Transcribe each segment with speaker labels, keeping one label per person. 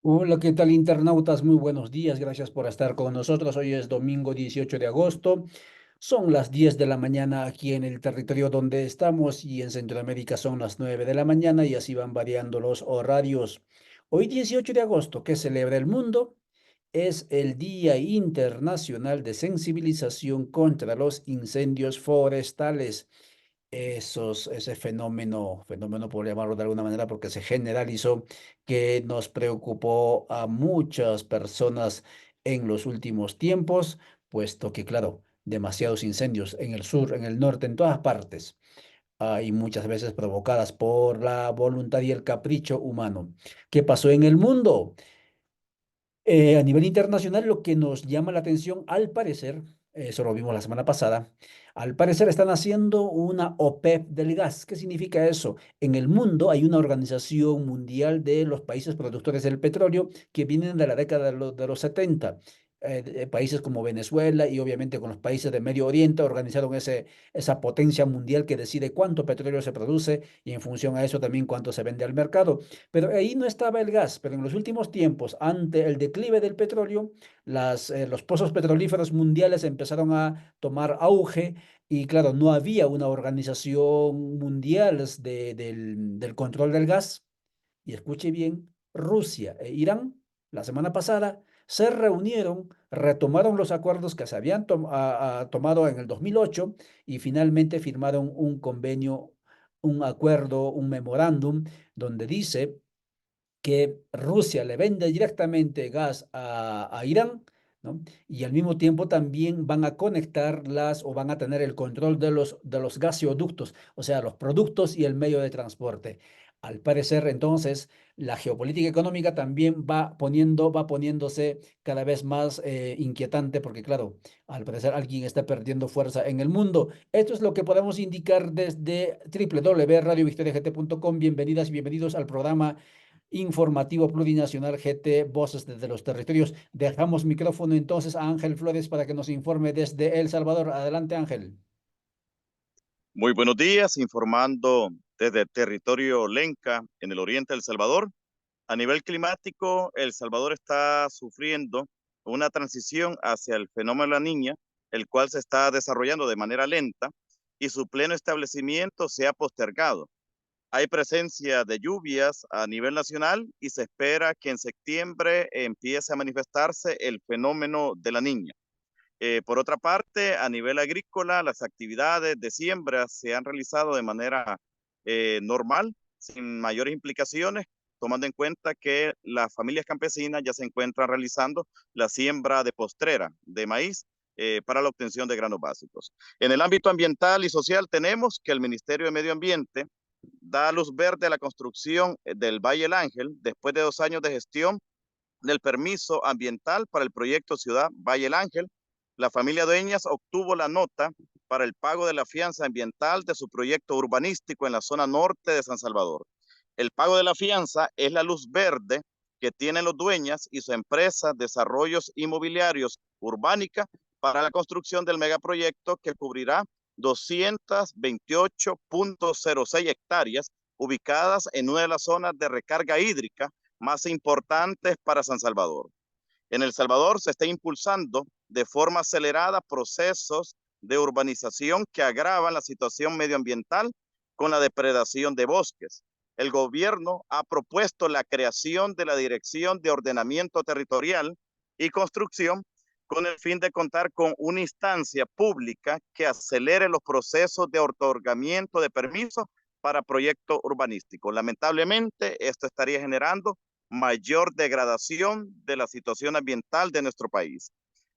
Speaker 1: Hola, ¿qué tal internautas? Muy buenos días, gracias por estar con nosotros. Hoy es domingo 18 de agosto. Son las 10 de la mañana aquí en el territorio donde estamos y en Centroamérica son las 9 de la mañana y así van variando los horarios. Hoy 18 de agosto, ¿qué celebra el mundo? Es el Día Internacional de Sensibilización contra los Incendios Forestales. Ese fenómeno por llamarlo de alguna manera, porque se generalizó, que nos preocupó a muchas personas en los últimos tiempos, puesto que, claro, demasiados incendios en el sur, en el norte, en todas partes, y muchas veces provocadas por la voluntad y el capricho humano. ¿Qué pasó en el mundo? A nivel internacional, lo que nos llama la atención, al parecer, eso lo vimos la semana pasada, al parecer están haciendo una OPEP del gas. ¿Qué significa eso? En el mundo hay una organización mundial de los países productores del petróleo que vienen de la década de los 70. Países como Venezuela y obviamente con los países de Medio Oriente organizaron esa potencia mundial que decide cuánto petróleo se produce y en función a eso también cuánto se vende al mercado. Pero ahí no estaba el gas, pero en los últimos tiempos, ante el declive del petróleo, los pozos petrolíferos mundiales empezaron a tomar auge y claro, no había una organización mundial del control del gas. Y escuche bien, Rusia e Irán la semana pasada se reunieron, retomaron los acuerdos que se habían tomado en el 2008 y finalmente firmaron un convenio, un acuerdo, un memorándum donde dice que Rusia le vende directamente gas a Irán, ¿no? Y al mismo tiempo también van a conectarlas o van a tener el control de los gaseoductos, o sea, los productos y el medio de transporte. Al parecer, entonces, la geopolítica económica también va poniéndose cada vez más inquietante porque, claro, al parecer alguien está perdiendo fuerza en el mundo. Esto es lo que podemos indicar desde www.radiovictoriagt.com. Bienvenidas y bienvenidos al programa informativo plurinacional GT Voces desde los Territorios. Dejamos micrófono entonces a Ángel Flores para que nos informe desde El Salvador. Adelante, Ángel.
Speaker 2: Muy buenos días, informando desde el territorio Lenca, en el oriente de El Salvador. A nivel climático, El Salvador está sufriendo una transición hacia el fenómeno de la Niña, el cual se está desarrollando de manera lenta y su pleno establecimiento se ha postergado. Hay presencia de lluvias a nivel nacional y se espera que en septiembre empiece a manifestarse el fenómeno de la Niña. Por otra parte, a nivel agrícola, las actividades de siembra se han realizado de manera normal, sin mayores implicaciones, tomando en cuenta que las familias campesinas ya se encuentran realizando la siembra de postrera de maíz para la obtención de granos básicos. En el ámbito ambiental y social tenemos que el Ministerio de Medio Ambiente da luz verde a la construcción del Valle El Ángel después de 2 años de gestión del permiso ambiental para el proyecto Ciudad Valle El Ángel. La familia Dueñas obtuvo la nota para el pago de la fianza ambiental de su proyecto urbanístico en la zona norte de San Salvador. El pago de la fianza es la luz verde que tienen los Dueñas y su empresa Desarrollos Inmobiliarios Urbánica para la construcción del megaproyecto que cubrirá 228.06 hectáreas ubicadas en una de las zonas de recarga hídrica más importantes para San Salvador. En El Salvador se está impulsando de forma acelerada procesos de urbanización que agravan la situación medioambiental con la depredación de bosques. El gobierno ha propuesto la creación de la Dirección de Ordenamiento Territorial y Construcción con el fin de contar con una instancia pública que acelere los procesos de otorgamiento de permisos para proyectos urbanísticos. Lamentablemente, esto estaría generando mayor degradación de la situación ambiental de nuestro país.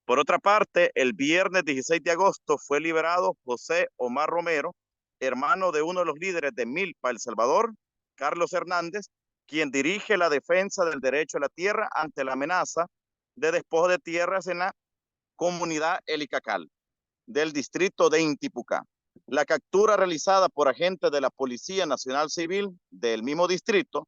Speaker 2: Por otra parte, el viernes 16 de agosto fue liberado José Omar Romero, hermano de uno de los líderes de Milpa El Salvador, Carlos Hernández, quien dirige la defensa del derecho a la tierra ante la amenaza de despojo de tierras en la comunidad El Icacal del distrito de Intipucá. La captura realizada por agentes de la Policía Nacional Civil del mismo distrito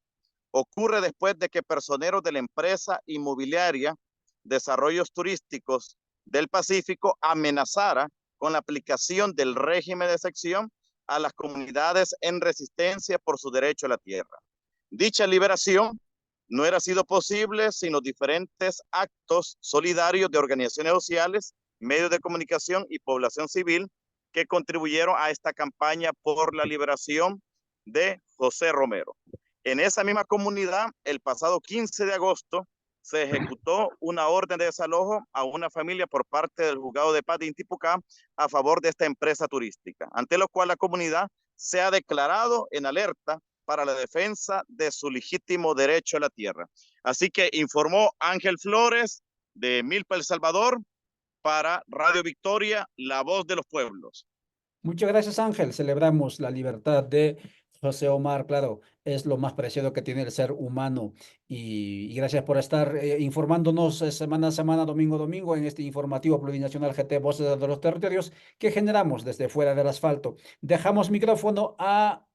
Speaker 2: ocurre después de que personeros de la empresa inmobiliaria Desarrollos Turísticos del Pacífico amenazara con la aplicación del régimen de sección a las comunidades en resistencia por su derecho a la tierra. Dicha liberación no hubiera sido posible sin los diferentes actos solidarios de organizaciones sociales, medios de comunicación y población civil que contribuyeron a esta campaña por la liberación de José Romero. En esa misma comunidad, el pasado 15 de agosto, se ejecutó una orden de desalojo a una familia por parte del juzgado de paz de Intipucá a favor de esta empresa turística, ante lo cual la comunidad se ha declarado en alerta para la defensa de su legítimo derecho a la tierra. Así que informó Ángel Flores de Milpa El Salvador para Radio Victoria, la voz de los pueblos.
Speaker 1: Muchas gracias, Ángel. Celebramos la libertad de José Omar. Claro, es lo más preciado que tiene el ser humano. Y gracias por estar informándonos semana a semana, domingo a domingo, en este informativo plurinacional GT Voces de los Territorios que generamos desde fuera del asfalto. Dejamos micrófono a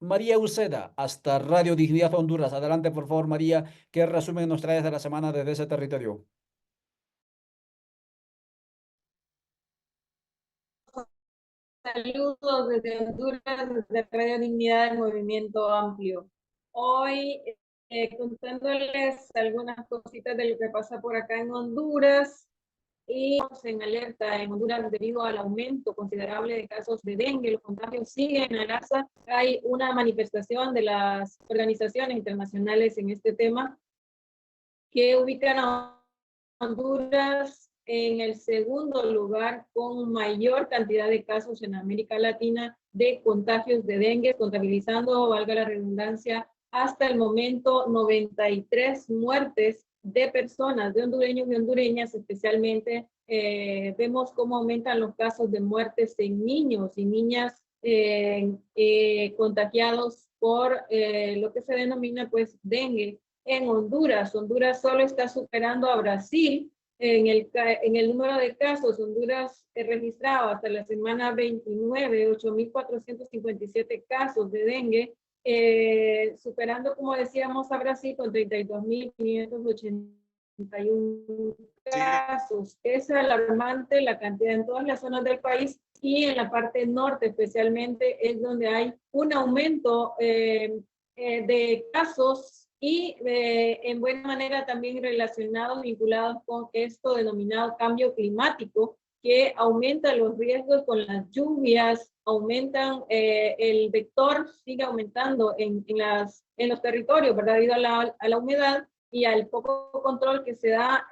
Speaker 1: María Uceda hasta Radio Dignidad Honduras. Adelante, por favor, María. ¿Qué resumen nos traes de la semana desde ese territorio?
Speaker 3: Saludos desde Honduras, desde Radio Dignidad del Movimiento Amplio. Hoy contándoles algunas cositas de lo que pasa por acá en Honduras y en alerta en Honduras debido al aumento considerable de casos de dengue. Los contagios siguen al alza. Hay una manifestación de las organizaciones internacionales en este tema que ubican a Honduras en el segundo lugar con mayor cantidad de casos en América Latina de contagios de dengue, contabilizando, valga la redundancia, hasta el momento 93 muertes de personas, de hondureños y hondureñas especialmente. Vemos cómo aumentan los casos de muertes en niños y niñas contagiados por lo que se denomina pues dengue en Honduras. Honduras solo está superando a Brasil en el número de casos. Honduras registrado hasta la semana 29 8.457 casos de dengue, superando, como decíamos, a Brasil con 32.581 casos. Es alarmante la cantidad en todas las zonas del país y en la parte norte especialmente es donde hay un aumento de casos y en buena manera también relacionados, vinculados con esto denominado cambio climático, que aumenta los riesgos con las lluvias, aumentan el vector, sigue aumentando en los territorios, ¿verdad? Debido a la humedad y al poco control que se da.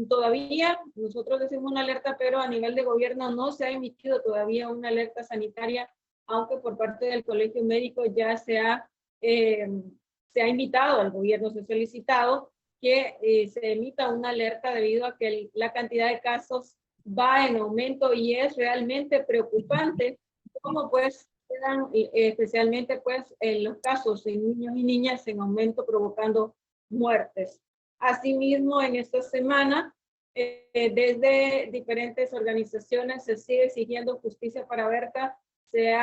Speaker 3: Todavía, nosotros decimos una alerta, pero a nivel de gobierno no se ha emitido todavía una alerta sanitaria, aunque por parte del Colegio Médico ya se ha invitado al gobierno, se ha solicitado que se emita una alerta debido a que la cantidad de casos va en aumento y es realmente preocupante cómo pues quedan especialmente pues en los casos en niños y niñas en aumento provocando muertes. Asimismo, en esta semana desde diferentes organizaciones se sigue exigiendo justicia para Berta. Se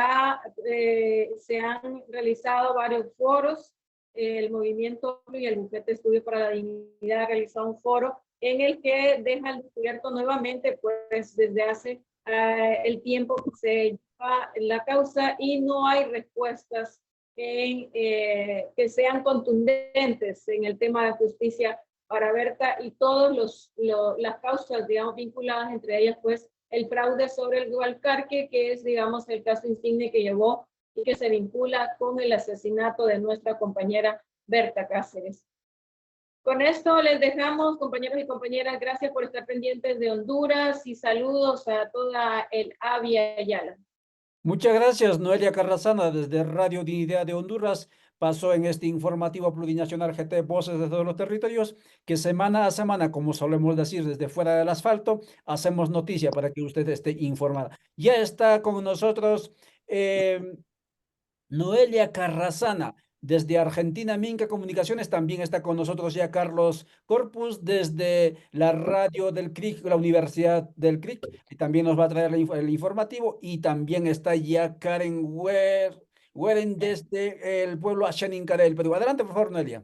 Speaker 3: han realizado varios foros. El movimiento y el Bufete de Estudio para la Dignidad ha realizado un foro en el que deja al descubierto nuevamente, pues desde hace el tiempo que se lleva la causa y no hay respuestas que sean contundentes en el tema de justicia para Berta y todas las causas, digamos, vinculadas, entre ellas, pues, el fraude sobre el Gualcarque, que es, digamos, el caso insigne que llevó y que se vincula con el asesinato de nuestra compañera Berta Cáceres. Con esto les dejamos, compañeros y compañeras, gracias por estar pendientes de Honduras y saludos a toda el Avia Yala.
Speaker 1: Muchas gracias, Noelia Carrasana, desde Radio Dignidad de Honduras. Pasó en este informativo plurinacional GT Voces de todos los territorios, que semana a semana, como solemos decir, desde fuera del asfalto, hacemos noticia para que usted esté informada. Ya está con nosotros Noelia Carrasana, desde Argentina, Minca Comunicaciones. También está con nosotros ya Carlos Corpus, desde la radio del CRIC, la Universidad del CRIC, y también nos va a traer el informativo. Y también está ya Karen Weren desde el pueblo Axanincaré del Perú. Adelante, por favor, Noelia.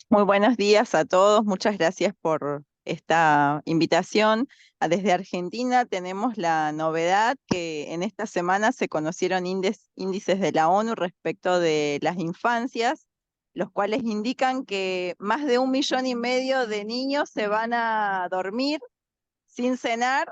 Speaker 4: Muy buenos días a todos, muchas gracias por esta invitación. Desde Argentina tenemos la novedad que en esta semana se conocieron índices de la ONU respecto de las infancias los cuales indican que más de 1,5 millones de niños se van a dormir sin cenar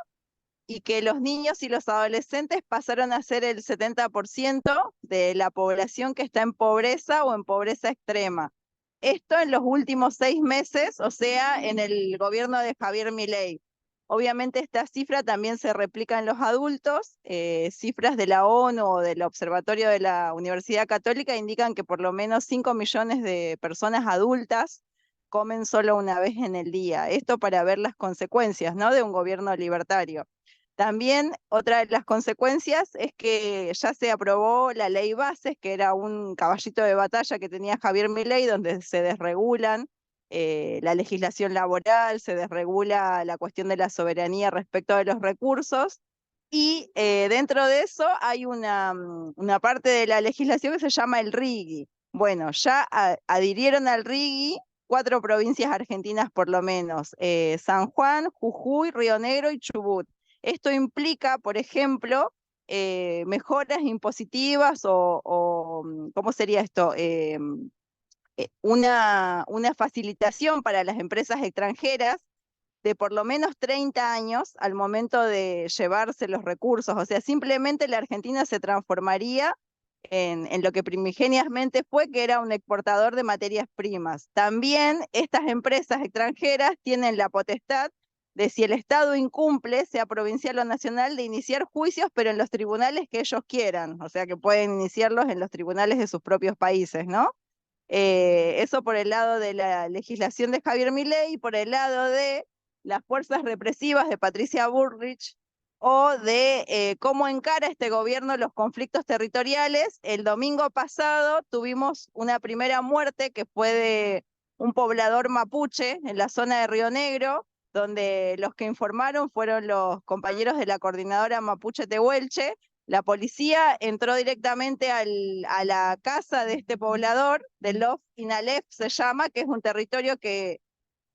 Speaker 4: y que los niños y los adolescentes pasaron a ser el 70% de la población que está en pobreza o en pobreza extrema. Esto en los últimos 6 meses, o sea, en el gobierno de Javier Milei. Obviamente esta cifra también se replica en los adultos. Cifras de la ONU o del Observatorio de la Universidad Católica indican que por lo menos 5 millones de personas adultas comen solo una vez en el día. Esto para ver las consecuencias, ¿no?, de un gobierno libertario. También otra de las consecuencias es que ya se aprobó la ley Bases, que era un caballito de batalla que tenía Javier Milei, donde se desregulan la legislación laboral, se desregula la cuestión de la soberanía respecto de los recursos, y dentro de eso hay una parte de la legislación que se llama el RIGI. Bueno, ya adhirieron al RIGI 4 provincias argentinas por lo menos, San Juan, Jujuy, Río Negro y Chubut. Esto implica, por ejemplo, mejoras impositivas ¿cómo sería esto? Una facilitación para las empresas extranjeras de por lo menos 30 años al momento de llevarse los recursos. O sea, simplemente la Argentina se transformaría en lo que primigeniamente fue, que era un exportador de materias primas. También estas empresas extranjeras tienen la potestad de, si el Estado incumple, sea provincial o nacional, de iniciar juicios, pero en los tribunales que ellos quieran. O sea, que pueden iniciarlos en los tribunales de sus propios países, ¿no? Eso por el lado de la legislación de Javier Milei, y por el lado de las fuerzas represivas de Patricia Bullrich, o de cómo encara este gobierno los conflictos territoriales. El domingo pasado tuvimos una primera muerte que fue de un poblador mapuche en la zona de Río Negro, donde los que informaron fueron los compañeros de la coordinadora Mapuche Tehuelche. La policía entró directamente a la casa de este poblador, de Lof Inalef se llama, que es un territorio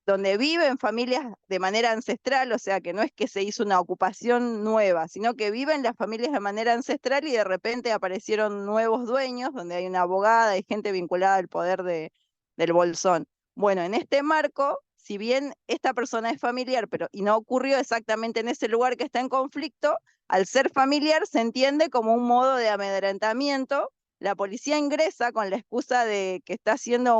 Speaker 4: donde viven familias de manera ancestral, o sea que no es que se hizo una ocupación nueva, sino que viven las familias de manera ancestral y de repente aparecieron nuevos dueños, donde hay una abogada y gente vinculada al poder del Bolsón. Bueno, en este marco, si bien esta persona es familiar, y no ocurrió exactamente en ese lugar que está en conflicto, al ser familiar se entiende como un modo de amedrentamiento. La policía ingresa con la excusa de que está haciendo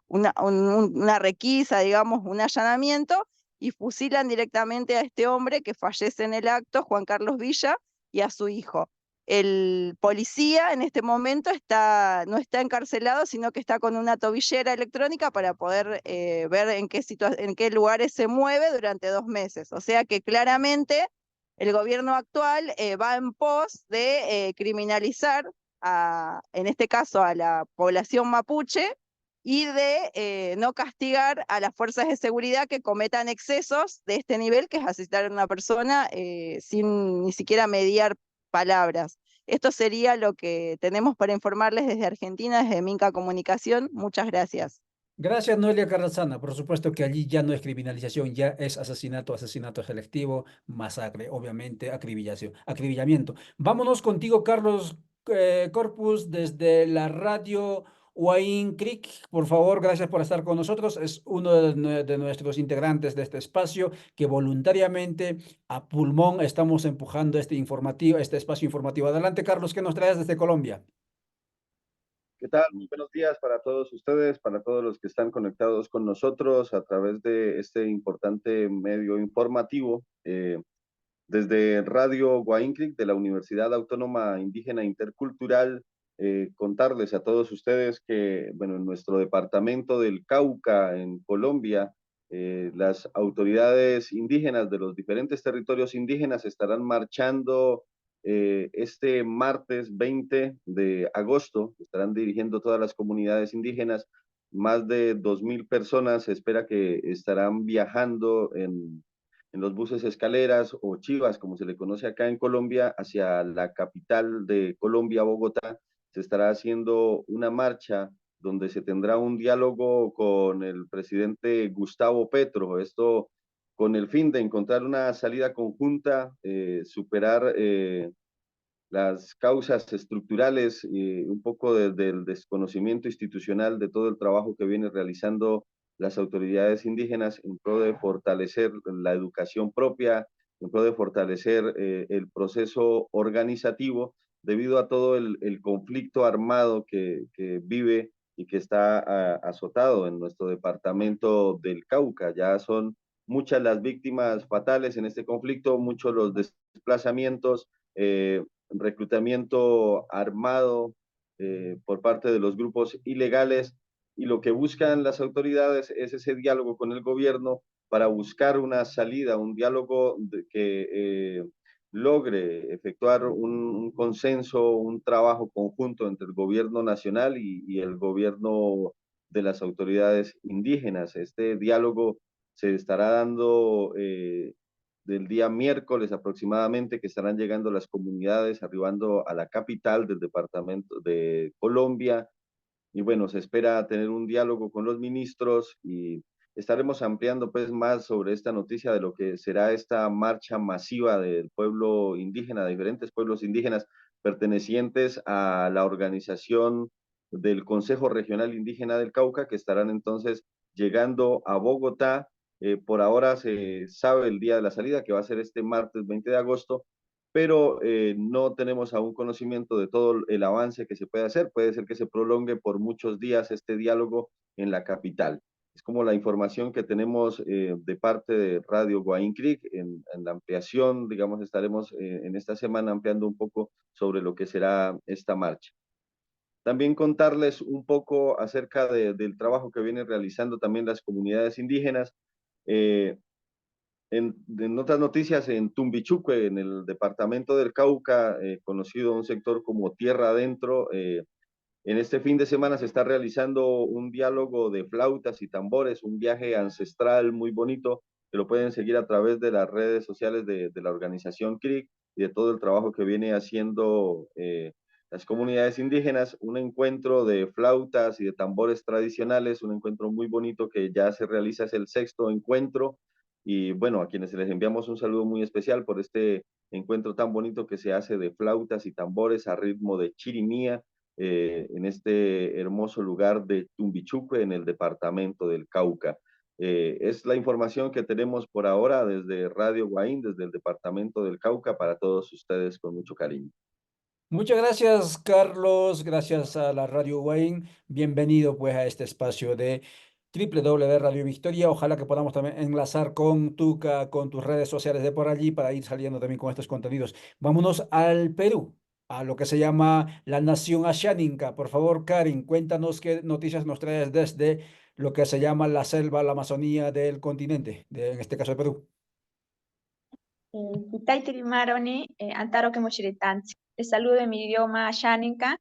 Speaker 4: una requisa, digamos, un allanamiento, y fusilan directamente a este hombre que fallece en el acto, Juan Carlos Villa, y a su hijo. El policía en este momento no está encarcelado, sino que está con una tobillera electrónica para poder ver en qué lugares se mueve durante 2 meses. O sea que claramente el gobierno actual va en pos de criminalizar, en este caso, a la población mapuche, y de no castigar a las fuerzas de seguridad que cometan excesos de este nivel, que es asesinar a una persona sin ni siquiera mediar palabras. Esto sería lo que tenemos para informarles desde Argentina, desde Minca Comunicación. Muchas gracias.
Speaker 1: Gracias, Noelia Carrasana. Por supuesto que allí ya no es criminalización, ya es asesinato, asesinato selectivo, masacre, obviamente, acribillamiento. Vámonos contigo, Carlos Corpus, desde la radio Huaín Creek. Por favor, gracias por estar con nosotros. Es uno de nuestros integrantes de este espacio que voluntariamente, a pulmón, estamos empujando este espacio informativo. Adelante, Carlos, ¿qué nos traes desde Colombia?
Speaker 5: ¿Qué tal? Muy buenos días para todos ustedes, para todos los que están conectados con nosotros a través de este importante medio informativo. Desde Radio Guaíncric de la Universidad Autónoma Indígena Intercultural, contarles a todos ustedes que, bueno, en nuestro departamento del Cauca, en Colombia, las autoridades indígenas de los diferentes territorios indígenas estarán marchando este martes 20 de agosto. Estarán dirigiendo todas las comunidades indígenas. Más de 2.000 personas se espera que estarán viajando en los buses escaleras o chivas, como se le conoce acá en Colombia, hacia la capital de Colombia, Bogotá. Se estará haciendo una marcha donde se tendrá un diálogo con el presidente Gustavo Petro. Esto con el fin de encontrar una salida conjunta, superar las causas estructurales, un poco del desconocimiento institucional de todo el trabajo que viene realizando las autoridades indígenas en pro de fortalecer la educación propia, en pro de fortalecer el proceso organizativo, debido a todo el conflicto armado que vive y que está azotado en nuestro departamento del Cauca. Ya son muchas las víctimas fatales en este conflicto, muchos los desplazamientos, reclutamiento armado por parte de los grupos ilegales, y lo que buscan las autoridades es ese diálogo con el gobierno para buscar una salida, un diálogo que logre efectuar un consenso, un trabajo conjunto entre el gobierno nacional y el gobierno de las autoridades indígenas. Este diálogo se estará dando del día miércoles aproximadamente, que estarán llegando las comunidades, arribando a la capital del departamento de Colombia. Y bueno, se espera tener un diálogo con los ministros y estaremos ampliando pues más sobre esta noticia de lo que será esta marcha masiva del pueblo indígena, de diferentes pueblos indígenas pertenecientes a la organización del Consejo Regional Indígena del Cauca, que estarán entonces llegando a Bogotá. Por ahora se sabe el día de la salida, que va a ser este martes 20 de agosto, pero no tenemos aún conocimiento de todo el avance que se puede hacer. Puede ser que se prolongue por muchos días este diálogo en la capital. Es como la información que tenemos de parte de Radio Guaín Creek. En la ampliación, digamos, estaremos en esta semana ampliando un poco sobre lo que será esta marcha. También contarles un poco acerca del trabajo que vienen realizando también las comunidades indígenas. En otras noticias, en Tumbichuque, en el departamento del Cauca, conocido un sector como Tierra Adentro, en este fin de semana se está realizando un diálogo de flautas y tambores, un viaje ancestral muy bonito, que lo pueden seguir a través de las redes sociales de la organización CRIC y de todo el trabajo que viene haciendo las comunidades indígenas. Un encuentro de flautas y de tambores tradicionales, un encuentro muy bonito que ya se realiza, es el 6º encuentro. Y bueno, a quienes les enviamos un saludo muy especial por este encuentro tan bonito que se hace de flautas y tambores a ritmo de chirimía, en este hermoso lugar de Tumbichuque, en el departamento del Cauca. Es la información que tenemos por ahora desde Radio Guaín, desde el departamento del Cauca, para todos ustedes con mucho cariño.
Speaker 1: Muchas gracias, Carlos. Gracias a la Radio Wayne. Bienvenido pues a este espacio de www Radio Victoria. Ojalá que podamos también enlazar con Tuca, con tus redes sociales de por allí para ir saliendo también con estos contenidos. Vámonos al Perú, a lo que se llama la Nación Ashaninka. Por favor, Karin, cuéntanos qué noticias nos traes desde lo que se llama la selva, la Amazonía del continente, en este caso de Perú.
Speaker 6: Maroni, Antaro Kemochiritanzi. Les saludo en mi idioma Ashaninka.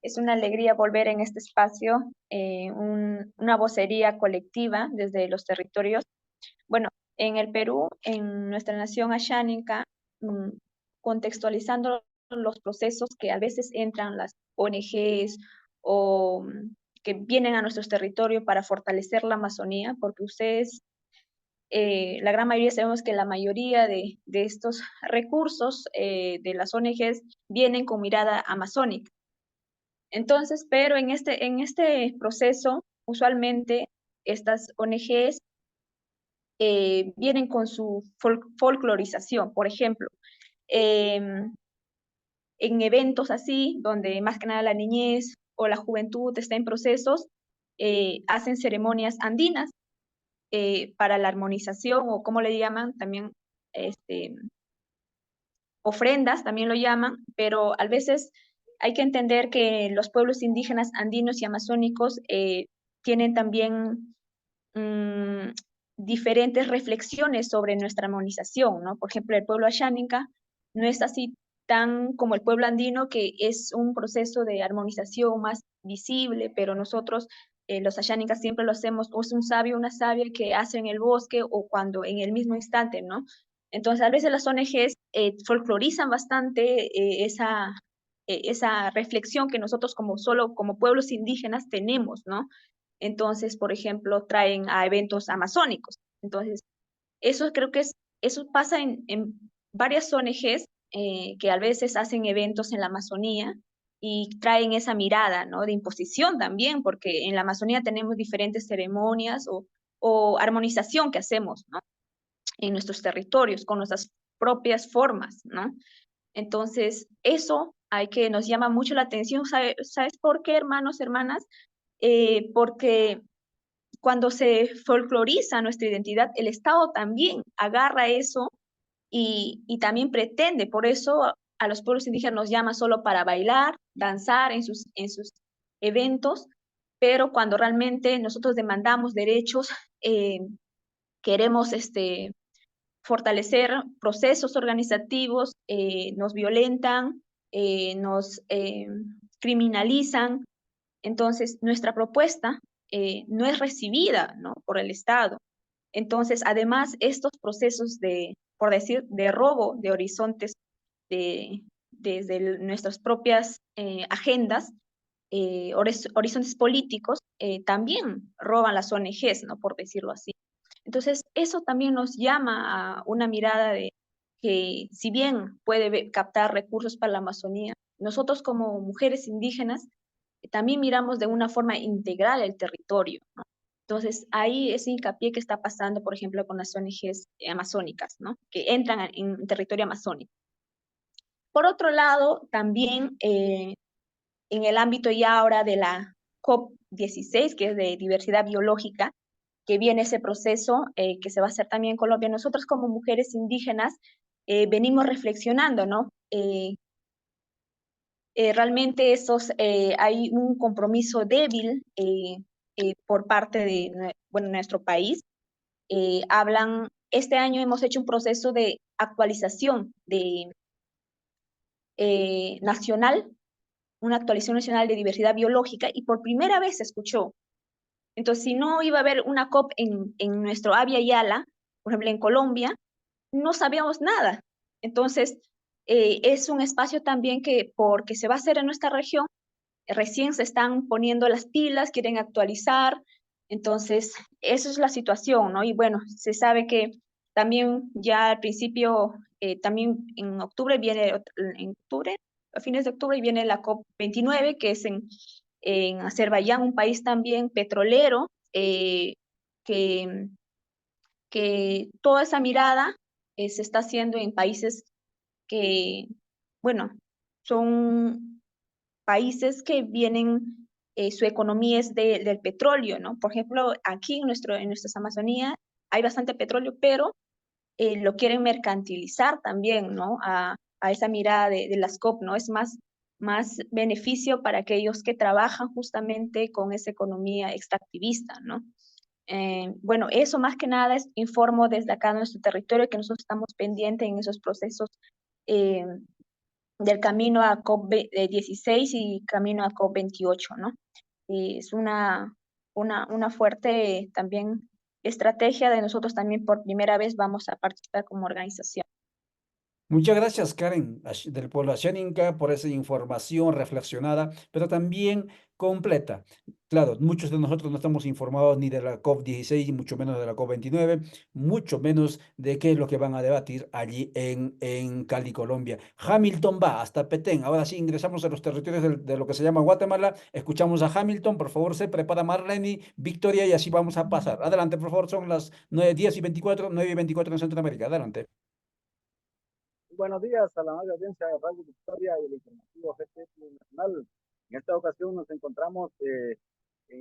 Speaker 6: Es una alegría volver en este espacio, una vocería colectiva desde los territorios. Bueno, en el Perú, en nuestra nación Ashaninka, contextualizando los procesos que a veces entran las ONGs o que vienen a nuestros territorios para fortalecer la Amazonía, porque ustedes, la gran mayoría sabemos que la mayoría de estos recursos de las ONGs vienen con mirada amazónica. Entonces, pero en este proceso, usualmente estas ONGs vienen con su folclorización. Por ejemplo, en eventos así, donde más que nada la niñez o la juventud está en procesos, hacen ceremonias andinas para la armonización, o como le llaman también, ofrendas también lo llaman, pero a veces hay que entender que los pueblos indígenas andinos y amazónicos tienen también diferentes reflexiones sobre nuestra armonización, ¿no? Por ejemplo, el pueblo Ashaninka no es así tan como el pueblo andino, que es un proceso de armonización más visible, pero nosotros, los Ashaninkas, siempre lo hacemos, o es un sabio, una sabia que hace en el bosque, o cuando en el mismo instante, ¿no? Entonces, a veces las ONGs folclorizan bastante esa reflexión que nosotros como pueblos indígenas tenemos, ¿no? Entonces, por ejemplo, traen a eventos amazónicos. Entonces, eso creo que eso pasa en varias ONGs, que a veces hacen eventos en la Amazonía y traen esa mirada, ¿no? De imposición también, porque en la Amazonía tenemos diferentes ceremonias o armonización que hacemos, ¿no? En nuestros territorios, con nuestras propias formas, ¿no? Entonces, eso hay que nos llama mucho la atención. ¿Sabes por qué, hermanos, hermanas? Porque cuando se folcloriza nuestra identidad, el Estado también agarra eso y también pretende, por eso a los pueblos indígenas nos llama solo para bailar, danzar en sus eventos, pero cuando realmente nosotros demandamos derechos, queremos fortalecer procesos organizativos, nos violentan, nos criminalizan. Entonces, nuestra propuesta no es recibida, ¿no? Por el Estado. Entonces, además, estos procesos por decir, de robo de horizontes desde nuestras propias agendas, horizontes políticos, también roban las ONGs, ¿no? Por decirlo así. Entonces, eso también nos llama a una mirada de que si bien puede captar recursos para la Amazonía, nosotros como mujeres indígenas también miramos de una forma integral el territorio, ¿no? Entonces, ahí ese hincapié que está pasando, por ejemplo, con las ONGs amazónicas, ¿no? Que entran en territorio amazónico. Por otro lado, también en el ámbito ya ahora de la COP16, que es de diversidad biológica, que viene ese proceso que se va a hacer también en Colombia. Nosotros como mujeres indígenas venimos reflexionando, ¿no? Realmente hay un compromiso débil por parte de nuestro país. Este año hemos hecho un proceso de actualización nacional, una actualización nacional de diversidad biológica, y por primera vez se escuchó. Entonces, si no iba a haber una COP en nuestro Abya Yala, por ejemplo, en Colombia, no sabíamos nada. Entonces, es un espacio también que, porque se va a hacer en nuestra región, recién se están poniendo las pilas, quieren actualizar. Entonces, esa es la situación, ¿no? Y bueno, se sabe que también ya al principio, también en octubre a fines de octubre viene la COP29, que es en Azerbaiyán, un país también petrolero, que, que toda esa mirada se está haciendo en países que, bueno, son países que vienen, su economía es del petróleo, ¿no? Por ejemplo, aquí en nuestras Amazonía hay bastante petróleo, pero lo quieren mercantilizar también, ¿no? A esa mirada de las COP, ¿no? Es más beneficio para aquellos que trabajan justamente con esa economía extractivista, ¿no? Bueno, eso más que nada informo desde acá en nuestro territorio que nosotros estamos pendientes en esos procesos del camino a COP16 y camino a COP28, ¿no? Y es una fuerte también estrategia de nosotros también por primera vez vamos a participar como organización.
Speaker 1: Muchas gracias, Karen, del pueblo Ashaninka, por esa información reflexionada, pero también completa. Claro, muchos de nosotros no estamos informados ni de la COP16, mucho menos de la COP29, mucho menos de qué es lo que van a debatir allí en Cali, Colombia. Hamilton va hasta Petén. Ahora sí ingresamos a los territorios de lo que se llama Guatemala. Escuchamos a Hamilton. Por favor, se prepara Marlene, Victoria, y así vamos a pasar. Adelante, por favor, son las 9:10 y 24, 9:24 en Centroamérica. Adelante.
Speaker 7: Buenos días a la amable audiencia de Radio Victoria y el informativo GT Nacional. En esta ocasión nos encontramos en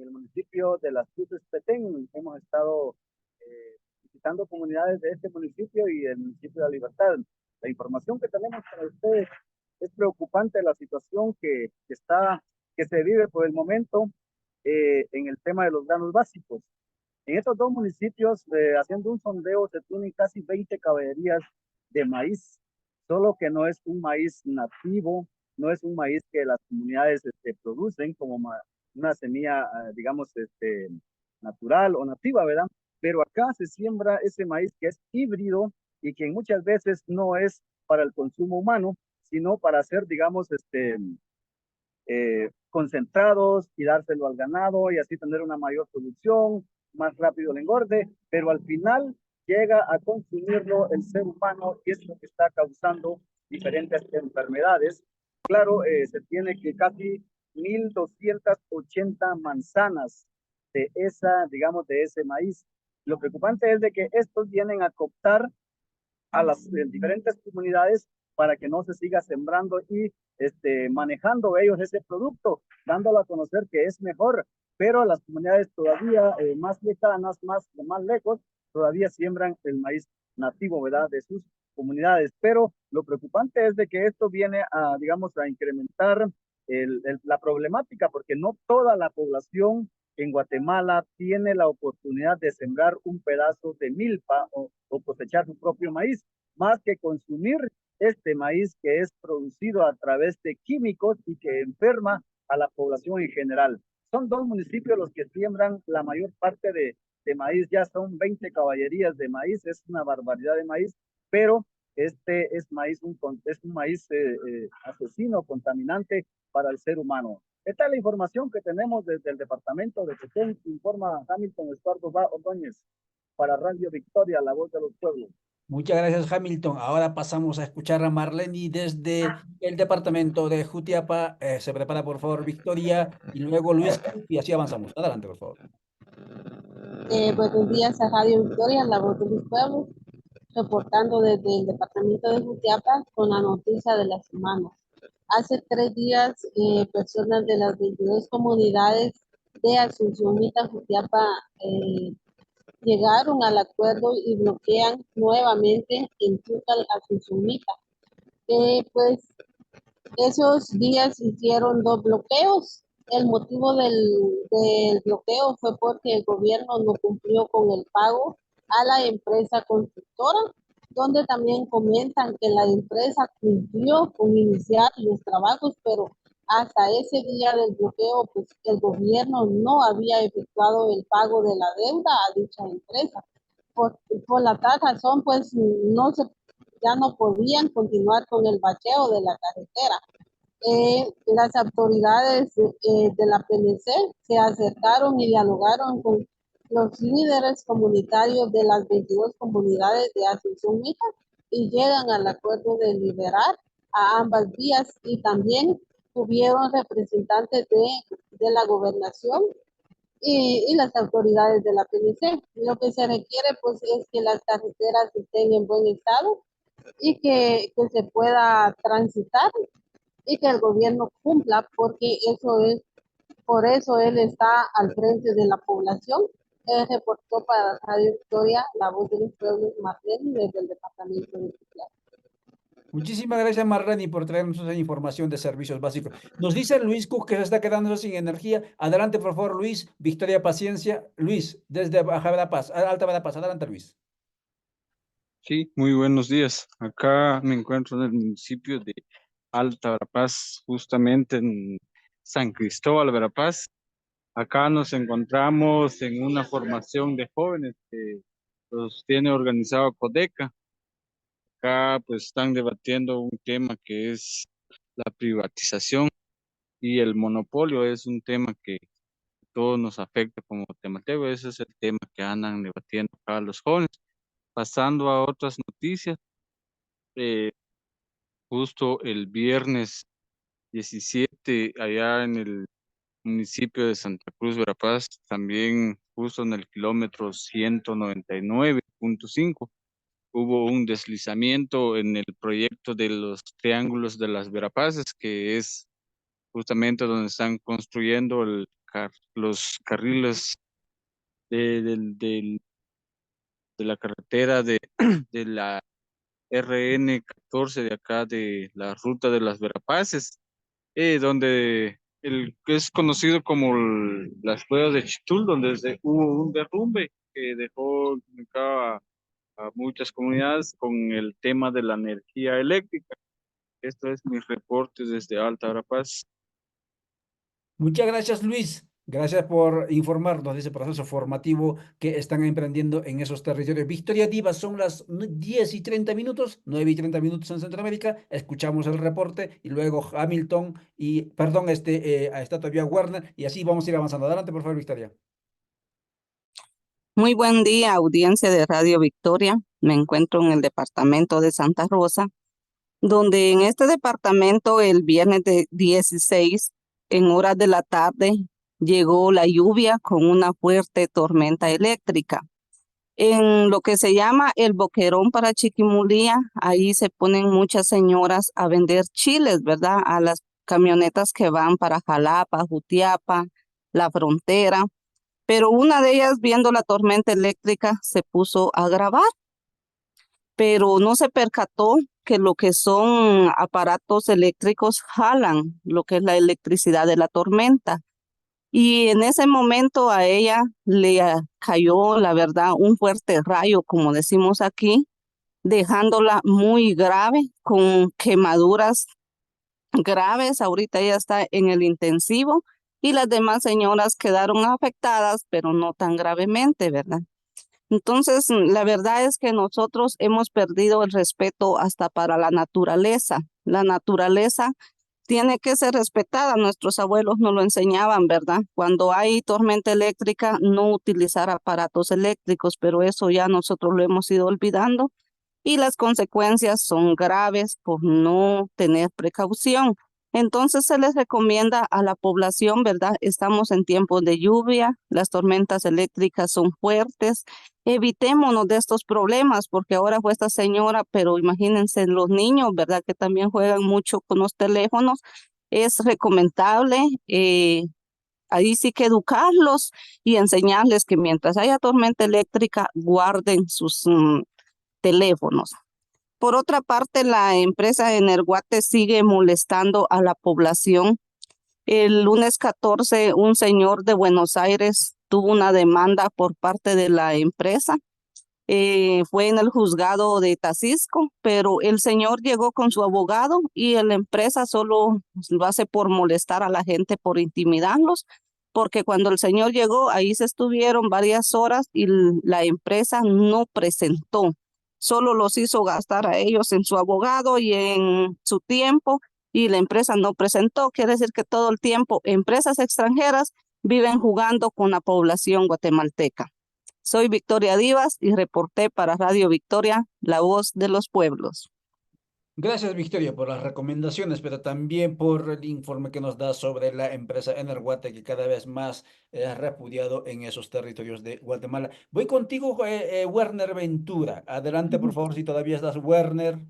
Speaker 7: el municipio de Las Cruces, Petén. Hemos estado visitando comunidades de este municipio y del municipio de La Libertad. La información que tenemos para ustedes es preocupante la situación que se vive por el momento en el tema de los granos básicos. En estos dos municipios, haciendo un sondeo, se tienen casi 20 caballerías de maíz, solo que no es un maíz nativo, no es un maíz que las comunidades producen como una semilla, digamos, natural o nativa, ¿verdad? Pero acá se siembra ese maíz que es híbrido y que muchas veces no es para el consumo humano, sino para hacer, digamos, concentrados y dárselo al ganado y así tener una mayor producción, más rápido el engorde, pero al final llega a consumirlo el ser humano y es lo que está causando diferentes enfermedades. Claro, se tiene que casi 1.280 manzanas de esa, digamos, de ese maíz. Lo preocupante es de que estos vienen a cooptar a las diferentes comunidades para que no se siga sembrando y manejando ellos ese producto, dándolo a conocer que es mejor, pero las comunidades todavía más lejanas, más lejos, todavía siembran el maíz nativo, ¿verdad? De sus comunidades. Pero lo preocupante es de que esto viene a, digamos, a incrementar la problemática, porque no toda la población en Guatemala tiene la oportunidad de sembrar un pedazo de milpa o cosechar su propio maíz, más que consumir este maíz que es producido a través de químicos y que enferma a la población en general. Son 2 municipios los que siembran la mayor parte de maíz, ya son 20 caballerías de maíz, es una barbaridad de maíz, pero este es un maíz asesino, contaminante para el ser humano. Esta es la información que tenemos desde el departamento de Petén, informa Hamilton Estuardo Ordóñez para Radio Victoria, la voz de los pueblos.
Speaker 1: Muchas gracias, Hamilton. Ahora pasamos a escuchar a Marlene desde el departamento de Jutiapa. Se prepara, por favor, Victoria, y luego Luis, y así avanzamos. Adelante, por favor.
Speaker 8: Buenos días a Radio Victoria, la voz de los pueblos, reportando desde el departamento de Jutiapa con la noticia de la semana. Hace 3 días, personas de las 22 comunidades de Asunción Mita, Jutiapa, llegaron al acuerdo y bloquean nuevamente en Chucal, Asunción Mita. Pues esos días hicieron 2 bloqueos. El motivo del bloqueo fue porque el gobierno no cumplió con el pago a la empresa constructora, donde también comentan que la empresa cumplió con iniciar los trabajos, pero hasta ese día del bloqueo, pues el gobierno no había efectuado el pago de la deuda a dicha empresa. Por la tal razón, pues ya no podían continuar con el bacheo de la carretera. Las autoridades de la PNC se acercaron y dialogaron con los líderes comunitarios de las 22 comunidades de Asunción Mita y llegan al acuerdo de liberar a ambas vías, y también tuvieron representantes de la gobernación y las autoridades de la PNC. Lo que se requiere pues es que las carreteras estén en buen estado y que se pueda transitar y que el gobierno cumpla, porque por eso él está al frente de la población. Él reportó para Radio Victoria, la voz de los pueblos, Marlene, desde el departamento de Jutiapa.
Speaker 1: Muchísimas gracias, Marlene, por traernos esa información de servicios básicos. Nos dice Luis Cook que se está quedando sin energía. Adelante, por favor, Luis. Victoria, paciencia. Luis, desde Baja Verapaz, Alta Verapaz. Adelante, Luis.
Speaker 9: Sí, muy buenos días. Acá me encuentro en el municipio de Alta Verapaz, justamente en San Cristóbal, Verapaz. Acá nos encontramos en una formación de jóvenes que los tiene organizado Codeca. Acá pues están debatiendo un tema que es la privatización y el monopolio. Es un tema que todos nos afecta como temateo. Ese es el tema que andan debatiendo acá los jóvenes. Pasando a otras noticias, justo el viernes 17, allá en el municipio de Santa Cruz, Verapaz, también justo en el kilómetro 199.5, hubo un deslizamiento en el proyecto de los triángulos de las Verapaces, que es justamente donde están construyendo los carriles de la carretera de la RN14 de acá, de la ruta de las Verapaces, donde que es conocido como las cuevas de Chitul, donde hubo un derrumbe que dejó a muchas comunidades con el tema de la energía eléctrica. Esto es mi reporte desde Alta Verapaz.
Speaker 1: Muchas gracias, Luis. Gracias por informarnos de ese proceso formativo que están emprendiendo en esos territorios. Victoria Diva, son las 10:30, 9:30 en Centroamérica. Escuchamos el reporte y luego Hamilton está todavía Werner, y así vamos a ir avanzando. Adelante, por favor, Victoria.
Speaker 10: Muy buen día, audiencia de Radio Victoria. Me encuentro en el departamento de Santa Rosa donde en este departamento el viernes de 16, en horas de la tarde, llegó la lluvia con una fuerte tormenta eléctrica. En lo que se llama el Boquerón para Chiquimulía, ahí se ponen muchas señoras a vender chiles, ¿verdad? A las camionetas que van para Jalapa, Jutiapa, la frontera. Pero una de ellas, viendo la tormenta eléctrica, se puso a grabar, pero no se percató que lo que son aparatos eléctricos jalan lo que es la electricidad de la tormenta. Y en ese momento a ella le cayó, la verdad, un fuerte rayo, como decimos aquí, dejándola muy grave, con quemaduras graves. Ahorita ella está en el intensivo y las demás señoras quedaron afectadas, pero no tan gravemente, ¿verdad? Entonces, la verdad es que nosotros hemos perdido el respeto hasta para la naturaleza. La naturaleza tiene que ser respetada. Nuestros abuelos nos lo enseñaban, ¿verdad? Cuando hay tormenta eléctrica, no utilizar aparatos eléctricos, pero eso ya nosotros lo hemos ido olvidando y las consecuencias son graves por no tener precaución. Entonces se les recomienda a la población, ¿verdad? Estamos en tiempos de lluvia, las tormentas eléctricas son fuertes, evitémonos de estos problemas, porque ahora fue esta señora, pero imagínense los niños, ¿verdad? Que también juegan mucho con los teléfonos. Es recomendable, ahí sí que educarlos y enseñarles que mientras haya tormenta eléctrica, guarden sus teléfonos. Por otra parte, la empresa Energuate sigue molestando a la población. El lunes 14, un señor de Buenos Aires tuvo una demanda por parte de la empresa. Fue en el juzgado de Tacisco, pero el señor llegó con su abogado y la empresa solo lo hace por molestar a la gente, por intimidarlos, porque cuando el señor llegó, ahí se estuvieron varias horas y la empresa no presentó. Solo los hizo gastar a ellos en su abogado y en su tiempo, y la empresa no presentó. Quiere decir que todo el tiempo empresas extranjeras viven jugando con la población guatemalteca. Soy Victoria Divas y reporté para Radio Victoria, la voz de los pueblos.
Speaker 1: Gracias, Victoria, por las recomendaciones, pero también por el informe que nos da sobre la empresa Energuate, que cada vez más es repudiado en esos territorios de Guatemala. Voy contigo, Werner Ventura. Adelante, por favor, si todavía estás, Werner.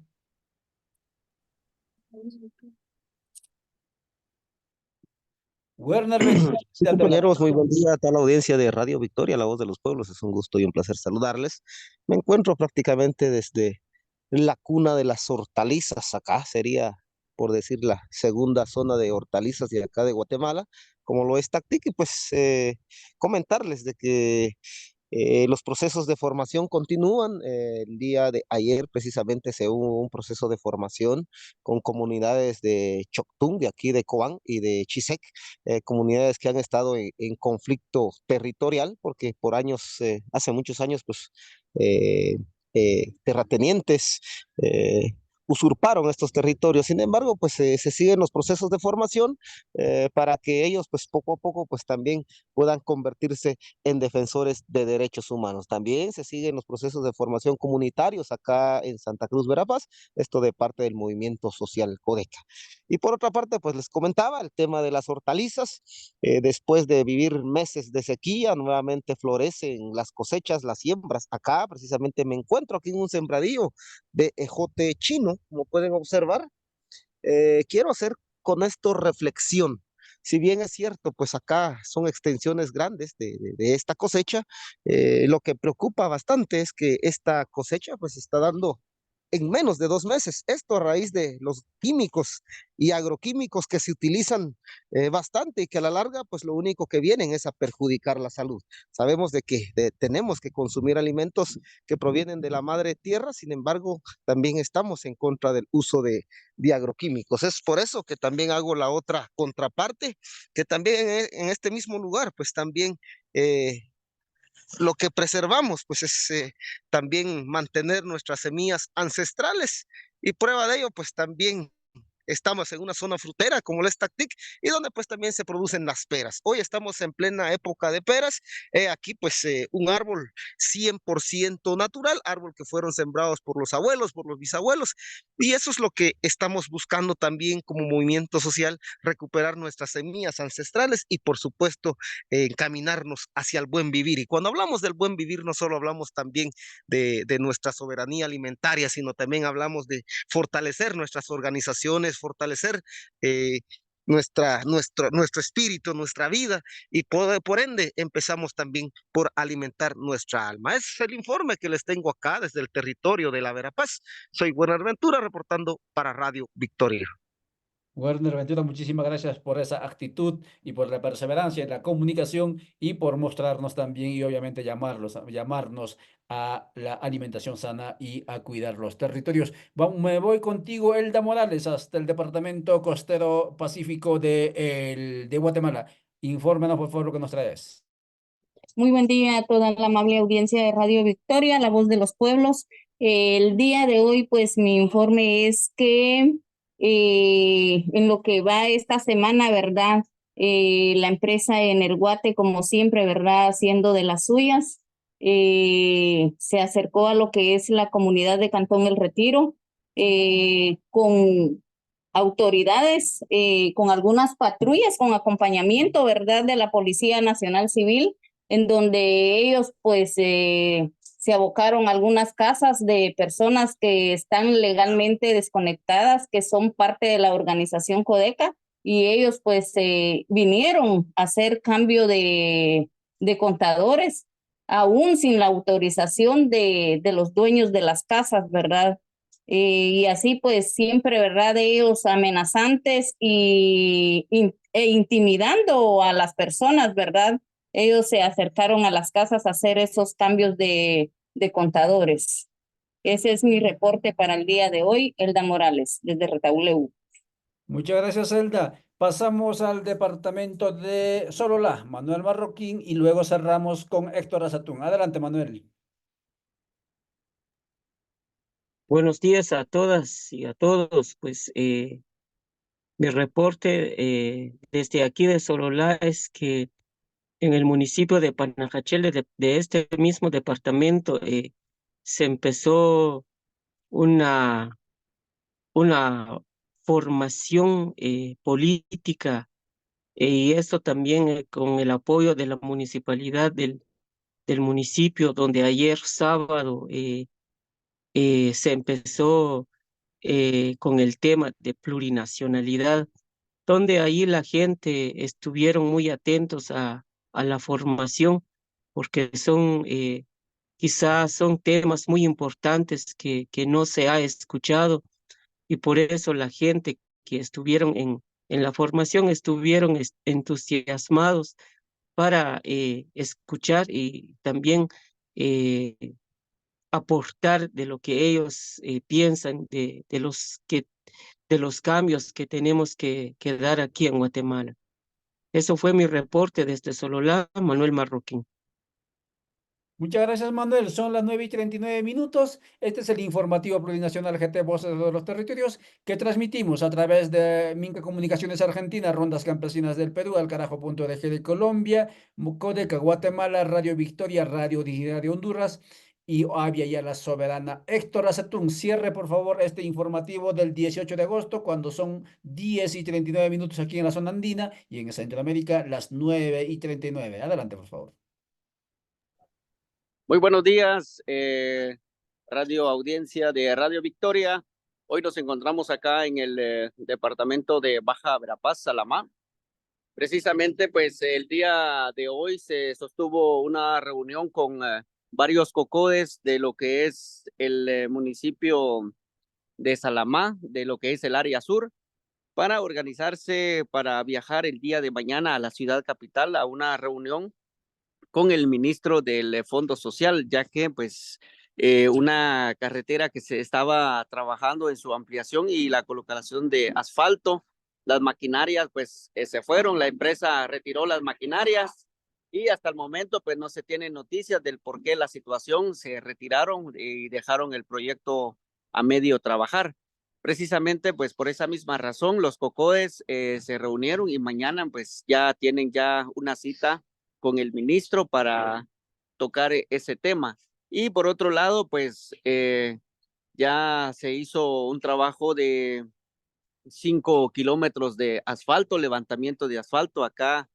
Speaker 1: Werner Ventura.
Speaker 11: Sí, compañeros, muy buen día a toda la audiencia de Radio Victoria, la voz de los pueblos. Es un gusto y un placer saludarles. Me encuentro prácticamente desde la cuna de las hortalizas. Acá sería, por decir, la segunda zona de hortalizas de acá de Guatemala, como lo es Tactic, y pues comentarles de que los procesos de formación continúan. El día de ayer precisamente se hubo un proceso de formación con comunidades de Choctún, de aquí de Cobán y de Chisec, comunidades que han estado en conflicto territorial porque por años, hace muchos años, pues terratenientes usurparon estos territorios. Sin embargo, pues se siguen los procesos de formación para que ellos, pues poco a poco, pues también puedan convertirse en defensores de derechos humanos. También se siguen los procesos de formación comunitarios acá en Santa Cruz, Verapaz, esto de parte del movimiento social Codeca. Y por otra parte, pues les comentaba el tema de las hortalizas. Después de vivir meses de sequía, nuevamente florecen las cosechas, las siembras. Acá precisamente me encuentro aquí en un sembradío de ejote chino, como pueden observar. Quiero hacer con esto reflexión. Si bien es cierto, pues acá son extensiones grandes de esta cosecha, lo que preocupa bastante es que esta cosecha pues está dando en menos de 2 meses. Esto a raíz de los químicos y agroquímicos que se utilizan bastante y que a la larga, pues lo único que vienen es a perjudicar la salud. Sabemos de que tenemos que consumir alimentos que provienen de la madre tierra, sin embargo, también estamos en contra del uso de agroquímicos. Es por eso que también hago la otra contraparte, que también en este mismo lugar, pues también lo que preservamos, pues es también mantener nuestras semillas ancestrales, y prueba de ello, pues también estamos en una zona frutera como la Tactic y donde pues también se producen las peras. Hoy estamos en plena época de peras. Aquí pues un árbol 100% natural, árbol que fueron sembrados por los abuelos, por los bisabuelos, y eso es lo que estamos buscando también como movimiento social, recuperar nuestras semillas ancestrales y por supuesto encaminarnos hacia el buen vivir. Y cuando hablamos del buen vivir no solo hablamos también de nuestra soberanía alimentaria, sino también hablamos de fortalecer nuestras organizaciones, fortalecer nuestro espíritu, nuestra vida, y por ende empezamos también por alimentar nuestra alma. Ese es el informe que les tengo acá desde el territorio de la Verapaz. Soy Buenaventura reportando para Radio Victoria.
Speaker 1: Werner Ventura, muchísimas gracias por esa actitud y por la perseverancia en la comunicación y por mostrarnos también y obviamente llamarnos a la alimentación sana y a cuidar los territorios. Me voy contigo, Elda Morales, hasta el Departamento Costero Pacífico de Guatemala. Infórmanos, por favor, lo que nos traes.
Speaker 12: Muy buen día a toda la amable audiencia de Radio Victoria, la voz de los pueblos. El día de hoy, pues mi informe es que en lo que va esta semana, ¿verdad? La empresa Energuate, como siempre, ¿verdad? Haciendo de las suyas, se acercó a lo que es la comunidad de Cantón El Retiro con autoridades, con algunas patrullas, con acompañamiento, ¿verdad? De la Policía Nacional Civil, en donde ellos pues se abocaron a algunas casas de personas que están legalmente desconectadas, que son parte de la organización Codeca, y ellos pues vinieron a hacer cambio de contadores, aún sin la autorización de los dueños de las casas, ¿verdad? Y así pues siempre, ¿verdad? Ellos amenazantes e intimidando a las personas, ¿verdad? Ellos se acercaron a las casas a hacer esos cambios de contadores. Ese es mi reporte para el día de hoy, Elda Morales, desde Retauleu.
Speaker 1: Muchas gracias, Elda. Pasamos al departamento de Sololá, Manuel Marroquín, y luego cerramos con Héctor Azatún. Adelante, Manuel.
Speaker 13: Buenos días a todas y a todos. Pues mi reporte desde aquí de Sololá es que en el municipio de Panajachel, de este mismo departamento, se empezó una formación política, y esto también con el apoyo de la municipalidad del municipio, donde ayer sábado se empezó con el tema de plurinacionalidad, donde ahí la gente estuvieron muy atentos a la formación, porque quizás son temas muy importantes que no se ha escuchado, y por eso la gente que estuvieron en la formación estuvieron entusiasmados para escuchar y también aportar de lo que ellos piensan de los cambios que tenemos que dar aquí en Guatemala. Eso fue mi reporte desde Sololá, Manuel Marroquín.
Speaker 1: Muchas gracias, Manuel. Son las 9:39. Este es el informativo plurinacional GT Voces de los Territorios que transmitimos a través de Minca Comunicaciones Argentina, Rondas Campesinas del Perú, Alcarajo.org de Colombia, Codeca Guatemala, Radio Victoria, Radio Digital de Honduras y Avia Yala Soberana. Héctor Azatún, cierre por favor este informativo del 18 de agosto, cuando son 10:39 aquí en la zona andina y en Centroamérica las 9:39. Adelante, por favor.
Speaker 14: Muy buenos días, radio audiencia de Radio Victoria. Hoy nos encontramos acá en el departamento de Baja Verapaz, Salamá. Precisamente, pues el día de hoy se sostuvo una reunión con varios cocodes de lo que es el municipio de Salamá, de lo que es el área sur, para organizarse para viajar el día de mañana a la ciudad capital a una reunión con el ministro del Fondo Social, ya que pues una carretera que se estaba trabajando en su ampliación y la colocación de asfalto, las maquinarias pues se fueron, la empresa retiró las maquinarias y hasta el momento pues no se tienen noticias del por qué la situación, se retiraron y dejaron el proyecto a medio trabajar. Precisamente, pues por esa misma razón, los COCODES se reunieron y mañana pues ya tienen ya una cita con el ministro para tocar ese tema. Y por otro lado, pues ya se hizo un trabajo de 5 kilómetros de asfalto, levantamiento de asfalto acá,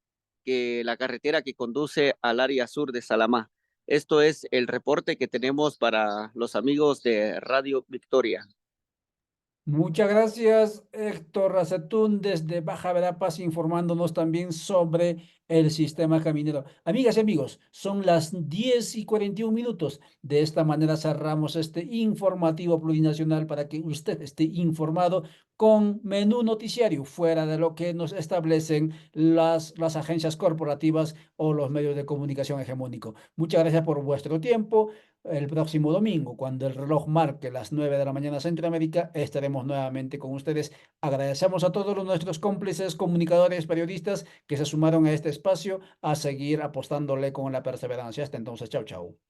Speaker 14: que la carretera que conduce al área sur de Salamá. Esto es el reporte que tenemos para los amigos de Radio Victoria.
Speaker 1: Muchas gracias, Héctor Racetún, desde Baja Verapaz, informándonos también sobre el sistema caminero. Amigas y amigos, son las 10:41. De esta manera cerramos este informativo plurinacional para que usted esté informado con menú noticiario, fuera de lo que nos establecen las agencias corporativas o los medios de comunicación hegemónicos. Muchas gracias por vuestro tiempo. El próximo domingo, cuando el reloj marque las 9 de la mañana Centroamérica, estaremos nuevamente con ustedes. Agradecemos a todos nuestros cómplices, comunicadores, periodistas que se sumaron a este espacio a seguir apostándole con la perseverancia. Hasta entonces, chao, chao.